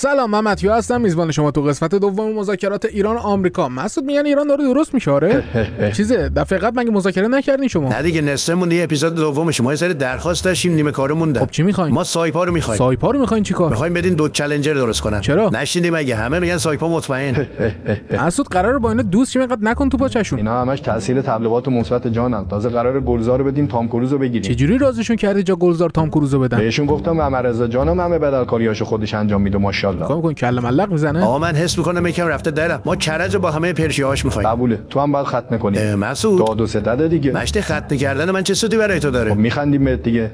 سلام، من متیو هستم، میزبان شما تو قسمت دوم مذاکرات ایران و آمریکا. مسعود میگن ایران داره درست میشه. آره چیزه دفعه قبل مگه مذاکره نکردین شما؟ نه دیگه، نصفه مونده. اپیزود دوم شما یه سری درخواست داشتیم، نیمه کارو مونده. خب چی میخواین؟ ما سایپا رو میخوایم. سایپا رو میخواین چیکار؟ میخوایم بدین دو چالنجر درست کنن. چرا؟ نشیندیم مگه همه میگن سایپا مطمئن. مسعود قراره با اینا دوست شیم، اینقدر نکن تو پاچشون. اینا همش تاثیر تبلیغات مثبت جانن. تازه قراره گلزار بدیم تام کروز رو بگیریم. چه جوری رازشون کردی جا گلزار تام کروز رو بدن؟ بهشون گفتم محمد رضا جانم همه بدلکاریاشو خودش انجام میده ماشاءالله. کام کن کله ملق میزنه. آقا من حس میکنم یکم رفته دلم. ما کرج با همه پرشیاهاش میخوایم. قبوله. تو هم باید ختم کنی. مسعود داد و ستد دیگه. مشت ختم کردن من چه سودی برای تو داره؟ خب میخندیم بهت دیگه.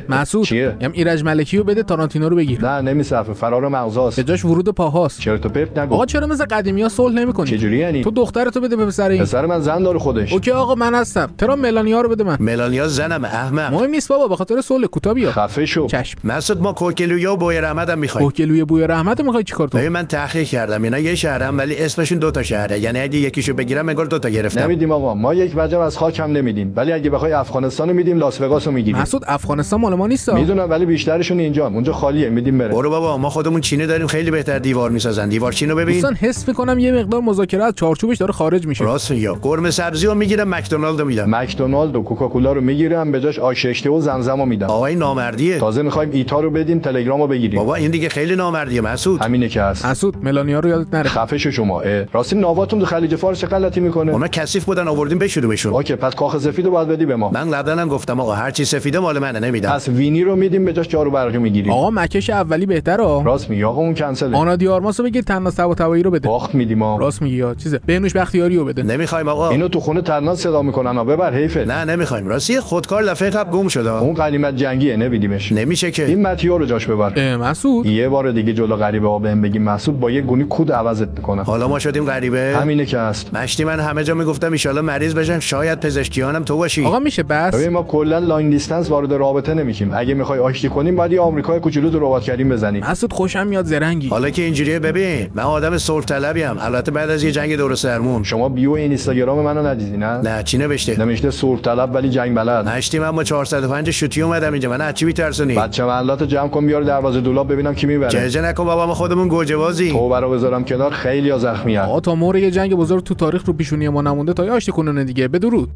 مسعود چیه؟ میگم ایرج ملکی رو بده، تارانتینو رو بگیر. نه نمیصرفه، فرار مغزاست. به جاش ورود پاهاست. چرت و پرت نگو. آقا چرا مثل قدیمی‌ها صلح نمی‌کنی؟ چه جوری یعنی؟ تو دخترتو بده به پسر این. پسر من زن داره خودش. اوکی آقا من هستم. ترا ملانیا رو بده من. ملانیا زنم احمق. مهم نیست بابا، به خاطر صلح کوتا بیا. خفه شو. چشم. مسعود ما کوکلویا و بوی رحمت هم می‌خوایم. کوکلوی بوی رحمت می‌خوای چیکار تو؟ من تحقیق کردم اینا یه شهرم ولی اسمشون دو تا شهره، یعنی اگه یکیشو بگیرم انگار دو تا گرفتم. نمیدیم آقا، ما یک وجب از خاک هم نمیدیم، ولی اگه بخوای افغانستان رو میدیم، لاس وگاس رو میگیریم. مسعود افغانستان مال ما نیست. میدونم ولی بیشترشون اینجا، اونجا خالیه، میدیم بره. برو بابا، ما خودمون چینی داریم خیلی بهتر دیوار میسازن. دیوار چینو ببین. دوستان حس میکنم یه مقدار مذاکره از چارچوبش داره خارج میشه. راست میگی. قرمه سبزی رو میگیرم، مکدونالد رو میدم. مکدونالد و کوکاکولا رو میگیرم، به جاش آش رشته و زمزم رو میدم. آقا این نامردیه. تازه میخوایم ایتا رو بدیم، تلگرام رو بگیریم. بابا این دیگه خیلی نامردیه مسعود. همینه که هست. مسعود ملانیا رو یادت نره. خفه شو شما. راستی ناواتون تو خلیج فارس چه غلطی میکنه؟ اونا کثیف بودن آوردیم بشورمشون. اوکی پس کاخ سفیدو باید بدی به ما. من قبلا هم گفتم آقا هر چی سفیده مال منه، نمیدم. پس وینی رو میدیم، به جاش جارو برقی میگیریم. آقا مکش اولی بهتره. راست میگی آقا، اون کنسله. آنا دیارماسو بگیر، تناس طباطبایی رو بده. باخت میدیم ما. راست میگی یا چیزه بهنوش بختیاری رو بده. نمیخوایم آقا. اینو تو خونه تناس صدا میکنن ها، ببر حیفه. نه نمیخوایم. راستی خودکار لفه قبل گم شده. اون غنیمت جنگیه، نمیدیمش. نمیشه که. این متیو رو جاش ببر. مسعود یه بار دیگه جلو غریبه ها بهم بگیم مسعود با یه گونی کود عوضت میکنه. حالا ما شدیم غریبه. همینه که هست. مشتی من همه جا میگفتم ان شاءالله مریض بشم، شاید پزشکیانم تو باشی. آقا میشه بس. ببین ما کلا لانگ دیستنس وارد رابطه نمیشیم. اگه میخوای آشتی کنیم باید یه آمریکای کوچولو تو ربات کردیم بزنیم. مسعود خوشم میاد زرنگی. حالا که اینجوریه ببین من آدم صلح طلبیم، البته بعد از یه جنگ دور سرمون. شما بیو اینستاگرام منو ندیدی نه؟ نه چی نوشته؟ نوشته صلح طلب ولی جنگ بلد. نشتی من با 405 شوتی اومدم اینجا، من از چی میترسونی؟ بچه محلات جمع کن بیار دروازه دولاب ببینم کی میبره. جهجه نکن بابا، ما خودمون گوجه بازی. تو برا بذارم کنار، خیلی زخمی ام. آقا تا مور یه جنگ بزرگ تو تاریخ رو پیشونی ما نمونده تا آشتی کنونه دیگه. بدرود.